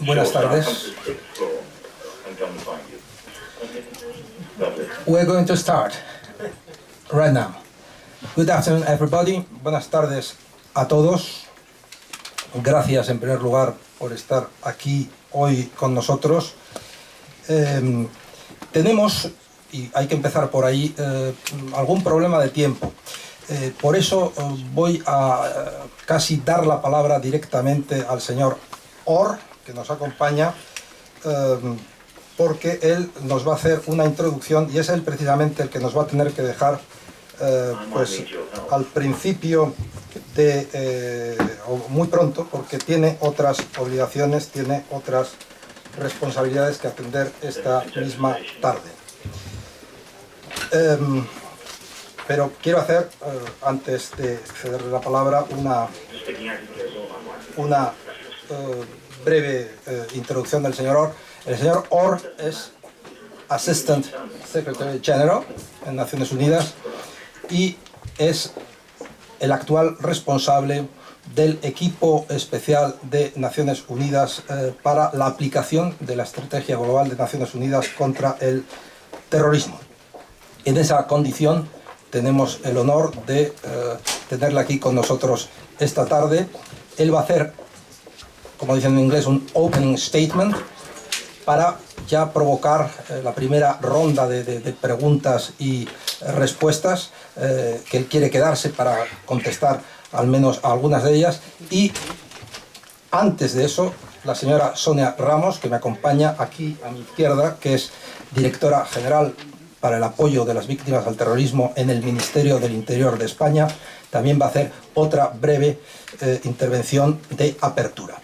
Buenas tardes. We're going to start right now. Good afternoon, everybody. Buenas tardes a todos. Gracias, en primer lugar, por estar aquí hoy con nosotros. Tenemos, y hay que empezar por ahí, algún problema de tiempo. Por eso voy a casi dar la palabra directamente al señor Orr, que nos acompaña, porque él nos va a hacer una introducción y es él precisamente el que nos va a tener que dejar pues al principio o muy pronto, porque tiene otras obligaciones, tiene otras responsabilidades que atender esta misma tarde. Pero quiero hacer, antes de cederle la palabra, una breve introducción del señor Orr. El señor Orr es Assistant Secretary General en Naciones Unidas y es el actual responsable del equipo especial de Naciones Unidas para la aplicación de la Estrategia Global de Naciones Unidas contra el terrorismo. En esa condición tenemos el honor de tenerle aquí con nosotros esta tarde. Él va a hacer, como dicen en inglés, un opening statement para ya provocar la primera ronda de preguntas y respuestas, que él quiere quedarse para contestar al menos a algunas de ellas. Y antes de eso, la señora Sonia Ramos, que me acompaña aquí a mi izquierda, que es directora general para el apoyo de las víctimas del terrorismo en el Ministerio del Interior de España, también va a hacer otra breve intervención de apertura.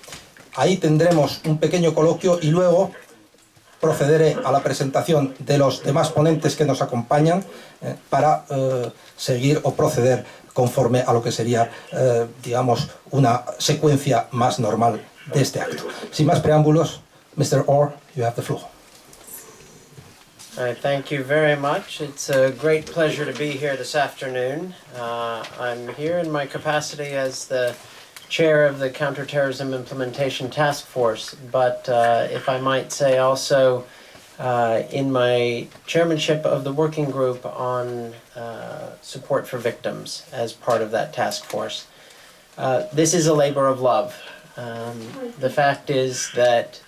Ahí tendremos un pequeño coloquio y luego procederé a la presentación de los demás ponentes que nos acompañan para seguir o proceder conforme a lo que sería, digamos, una secuencia más normal de este acto. Sin más preámbulos, Mr. Orr, you have the floor. Thank you very much. It's a great pleasure to be here this afternoon. I'm here in my capacity as the chair of the Counterterrorism Implementation Task Force, but if I might say also in my chairmanship of the working group on support for victims as part of that task force. This is a labor of love. The fact is that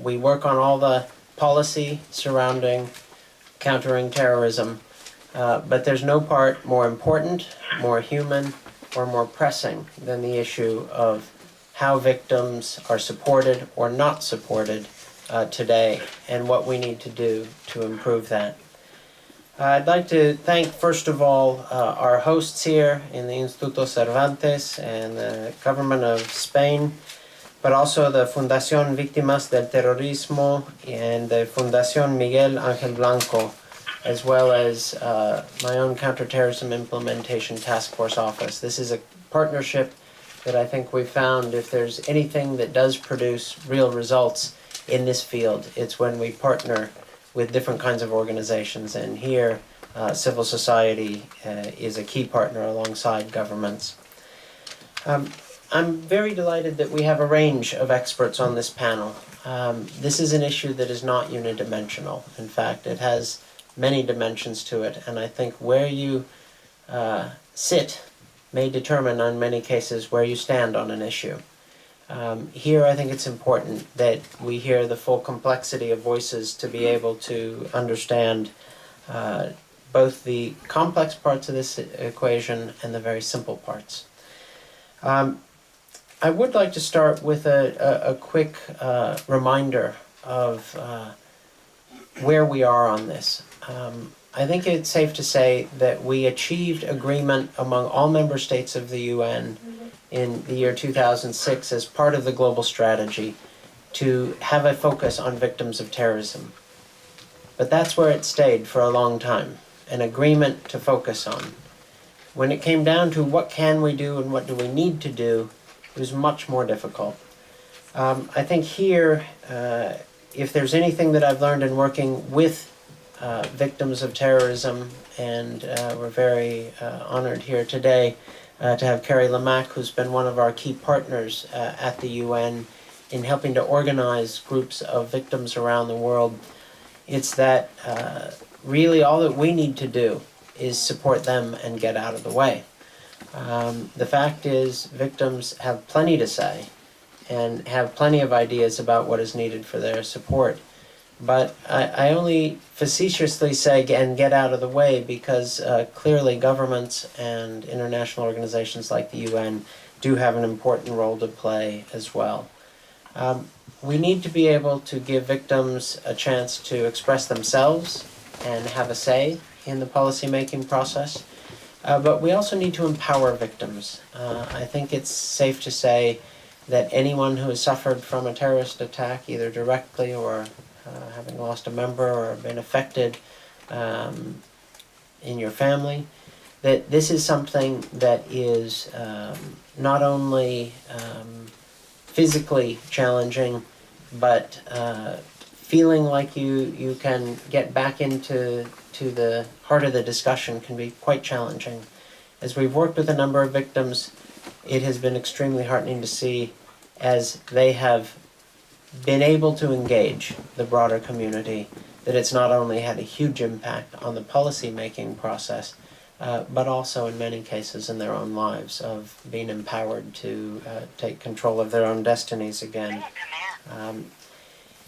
we work on all the policy surrounding countering terrorism, but there's no part more important, more human, or more pressing than the issue of how victims are supported or not supported today, and what we need to do to improve that. I'd like to thank, first of all, our hosts here in the Instituto Cervantes and the government of Spain, but also the Fundación Víctimas del Terrorismo and the Fundación Miguel Ángel Blanco, as well as my own Counterterrorism Implementation Task Force Office. This is a partnership that I think we've found, if there's anything that does produce real results in this field, it's when we partner with different kinds of organizations, and here civil society is a key partner alongside governments. I'm very delighted that we have a range of experts on this panel. This is an issue that is not unidimensional. In fact, it has many dimensions to it, and I think where you sit may determine in many cases where you stand on an issue. Here I think it's important that we hear the full complexity of voices to be able to understand both the complex parts of this equation and the very simple parts. I would like to start with a quick reminder of where we are on this. I think it's safe to say that we achieved agreement among all member states of the UN in the year 2006 as part of the global strategy to have a focus on victims of terrorism. But that's where it stayed for a long time, an agreement to focus on. When it came down to what can we do and what do we need to do, it was much more difficult. I think here, if there's anything that I've learned in working with victims of terrorism, and we're very honored here today to have Carrie Lamack, who's been one of our key partners at the UN in helping to organize groups of victims around the world. It's that really all that we need to do is support them and get out of the way. The fact is, victims have plenty to say and have plenty of ideas about what is needed for their support. But I only facetiously say and get out of the way because clearly governments and international organizations like the UN do have an important role to play as well. We need to be able to give victims a chance to express themselves and have a say in the policy-making process. But we also need to empower victims. I think it's safe to say that anyone who has suffered from a terrorist attack, either directly or having lost a member or been affected in your family, that this is something that is not only physically challenging, but feeling like you can get back into the heart of the discussion can be quite challenging. As we've worked with a number of victims, it has been extremely heartening to see as they have been able to engage the broader community, that it's not only had a huge impact on the policy-making process, but also in many cases in their own lives of being empowered to take control of their own destinies again.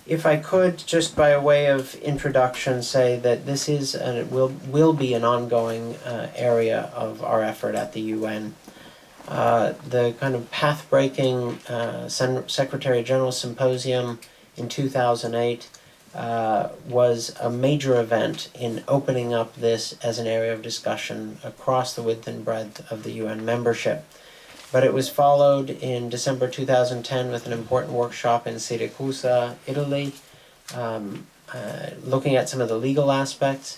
If I could, just by way of introduction, say that this is and it will be an ongoing area of our effort at the UN. The kind of path-breaking Secretary General Symposium in 2008 was a major event in opening up this as an area of discussion across the width and breadth of the UN membership. But it was followed in December 2010 with an important workshop in Siracusa, Italy, looking at some of the legal aspects.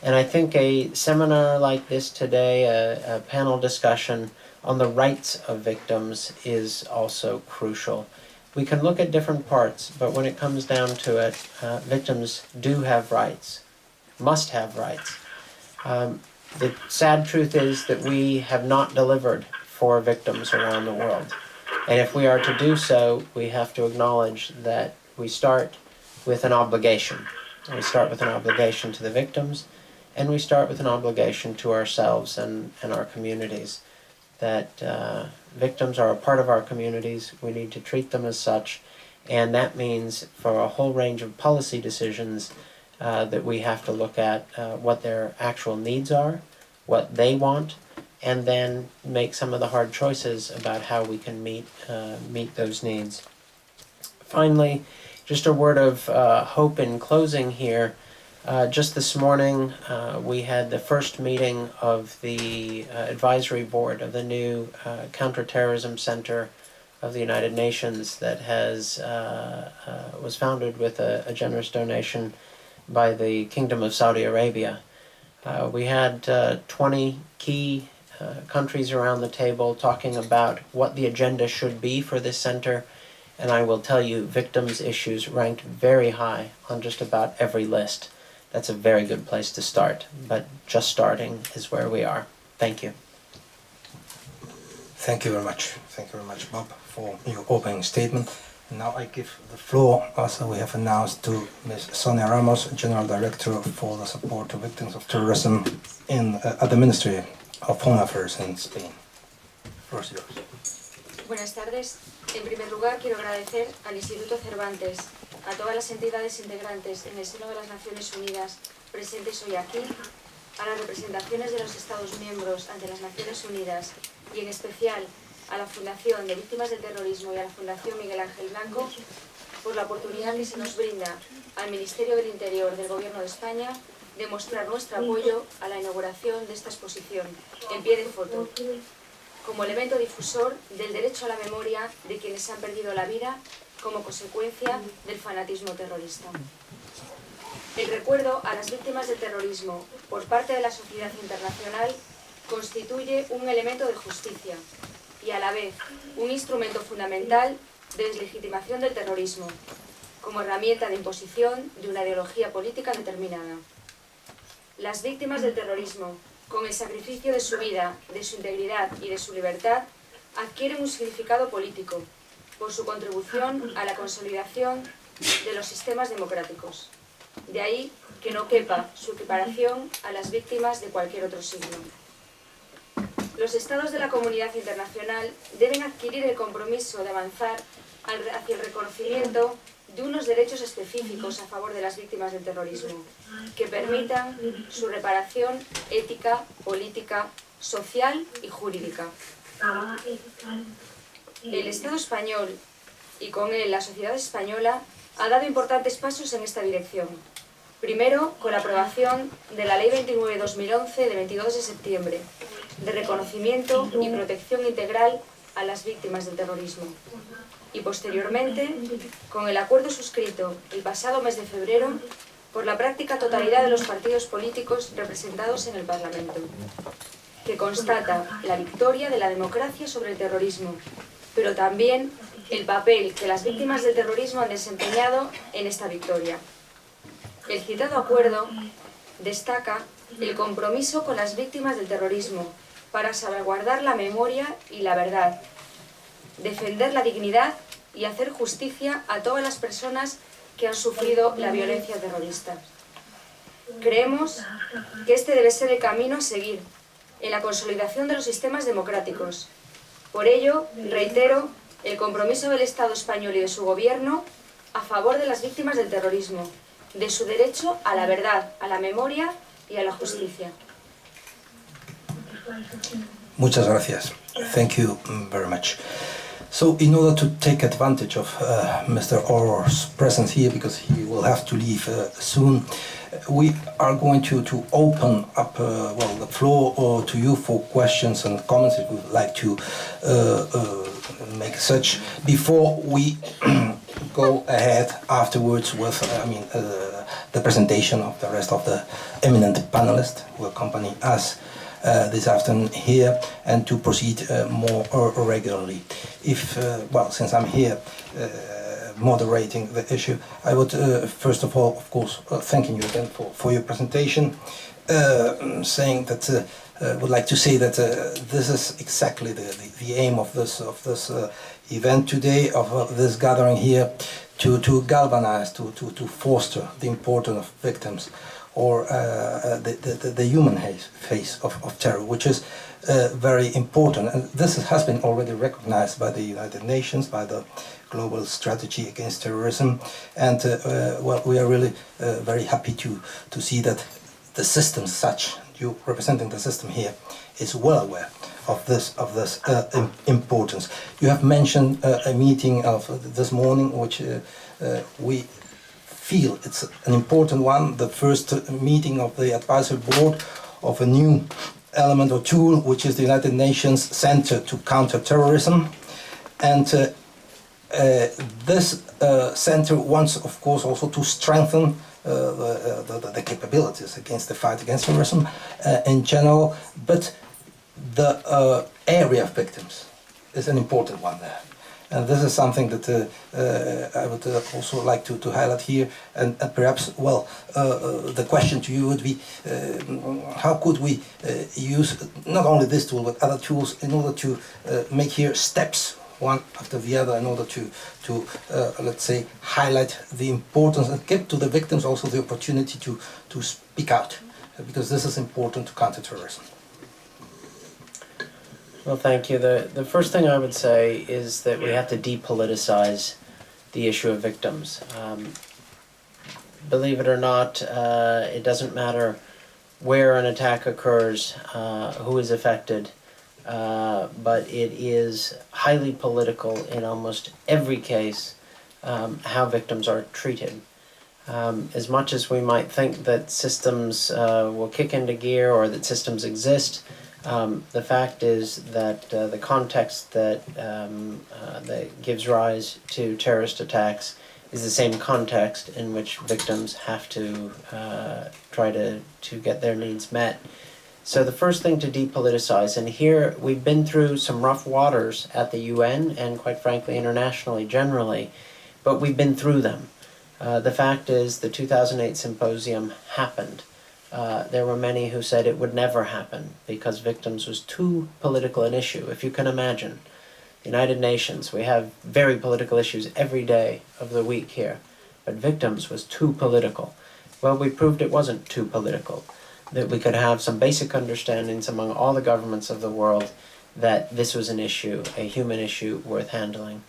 And I think a seminar like this today, a panel discussion on the rights of victims, is also crucial. We can look at different parts, but when it comes down to it, victims do have rights, must have rights. The sad truth is that we have not delivered for victims around the world. And if we are to do so, we have to acknowledge that we start with an obligation. We start with an obligation to the victims, and we start with an obligation to ourselves and our communities. That victims are a part of our communities, we need to treat them as such, and that means for a whole range of policy decisions that we have to look at what their actual needs are, what they want, and then make some of the hard choices about how we can meet those needs. Finally, just a word of hope in closing here. Just this morning, we had the first meeting of the advisory board of the new Counterterrorism Center of the United Nations that was founded with a generous donation by the Kingdom of Saudi Arabia. We had 20 key countries around the table talking about what the agenda should be for this center, and I will tell you, victims' issues ranked very high on just about every list. That's a very good place to start, but just starting is where we are. Thank you. Thank you very much. Thank you very much, Bob, for your opening statement. Now I give the floor, as we have announced, to Ms. Sonia Ramos, General Director for the Support to Victims of Terrorism at the Ministry of Home Affairs in Spain. The floor is yours. Buenas tardes. En primer lugar, quiero agradecer al Instituto Cervantes, a todas las entidades integrantes en el seno de las Naciones Unidas presentes hoy aquí, a las representaciones de los Estados miembros ante las Naciones Unidas y en especial a la Fundación de Víctimas del Terrorismo y a la Fundación Miguel Ángel Blanco por la oportunidad que se nos brinda al Ministerio del Interior del Gobierno de España de mostrar nuestro apoyo a la inauguración de esta exposición en pie de foto, como elemento difusor del derecho a la memoria de quienes han perdido la vida como consecuencia del fanatismo terrorista. El recuerdo a las víctimas del terrorismo por parte de la sociedad internacional constituye un elemento de justicia y a la vez un instrumento fundamental de deslegitimación del terrorismo, como herramienta de imposición de una ideología política determinada. Las víctimas del terrorismo, con el sacrificio de su vida, de su integridad y de su libertad, adquieren un significado político por su contribución a la consolidación de los sistemas democráticos. De ahí que no quepa su equiparación a las víctimas de cualquier otro signo. Los Estados de la comunidad internacional deben adquirir el compromiso de avanzar hacia el reconocimiento de unos derechos específicos a favor de las víctimas del terrorismo, que permitan su reparación ética, política, social y jurídica. El Estado español, y con él la sociedad española, ha dado importantes pasos en esta dirección. Primero, con la aprobación de la Ley 29/2011 de 22 de septiembre, de reconocimiento y protección integral a las víctimas del terrorismo. Y posteriormente, con el acuerdo suscrito el pasado mes de febrero por la práctica totalidad de los partidos políticos representados en el Parlamento, que constata la victoria de la democracia sobre el terrorismo, pero también el papel que las víctimas del terrorismo han desempeñado en esta victoria. El citado acuerdo destaca el compromiso con las víctimas del terrorismo para salvaguardar la memoria y la verdad, defender la dignidad y hacer justicia a todas las personas que han sufrido la violencia terrorista. Creemos que este debe ser el camino a seguir en la consolidación de los sistemas democráticos. Por ello, reitero el compromiso del Estado español y de su gobierno a favor de las víctimas del terrorismo, de su derecho a la verdad, a la memoria y a la justicia. Muchas gracias. Thank you very much. So, in order to take advantage of Mr. Orr's presence here, because he will have to leave soon, we are going to open up well, the floor to you for questions and comments if you would like to make such. Before we go ahead afterwards with the presentation of the rest of the eminent panelists who accompany us this afternoon here, and to proceed more regularly. If, well, since I'm here moderating the issue, I would first of all, of course, thanking you again for your presentation, saying that would like to say that this is exactly the aim of this event today, of this gathering here, to galvanize, to foster the importance of victims, or the human face of terror, which is very important. And this has been already recognized by the United Nations, by the Global Strategy Against Terrorism, and well, we are really very happy to see that the system such, you representing the system here, is well aware of this importance. You have mentioned a meeting of this morning, which we feel it's an important one, the first meeting of the advisory board of a new element or tool, which is the United Nations Center to Counter Terrorism. And this center wants, of course, also to strengthen the capabilities against the fight against terrorism in general, but the area of victims is an important one there. And this is something that I would also like to highlight here, and perhaps, well, the question to you would be, how could we use not only this tool but other tools in order to make here steps one after the other, in order to let's say, highlight the importance and give to the victims also the opportunity to speak out, because this is important to counter terrorism. Well, thank you. The first thing I would say is that we have to depoliticize the issue of victims. Believe it or not, it doesn't matter where an attack occurs, who is affected, but it is highly political in almost every case how victims are treated. As much as we might think that systems will kick into gear or that systems exist, the fact is that the context that gives rise to terrorist attacks is the same context in which victims have to try to get their needs met. So the first thing to depoliticize, and here we've been through some rough waters at the UN and quite frankly internationally generally, but we've been through them. The fact is the 2008 symposium happened. There were many who said it would never happen because victims was too political an issue, if you can imagine. The United Nations, we have very political issues every day of the week here, but victims was too political. Well, we proved it wasn't too political, that we could have some basic understandings among all the governments of the world that this was an issue, a human issue worth handling.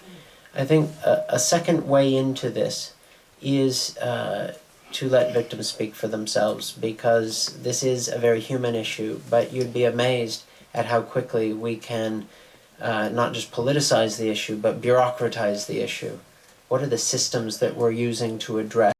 I think a second way into this is to let victims speak for themselves, because this is a very human issue, but you'd be amazed at how quickly we can not just politicize the issue, but bureaucratize the issue. What are the systems that we're using to address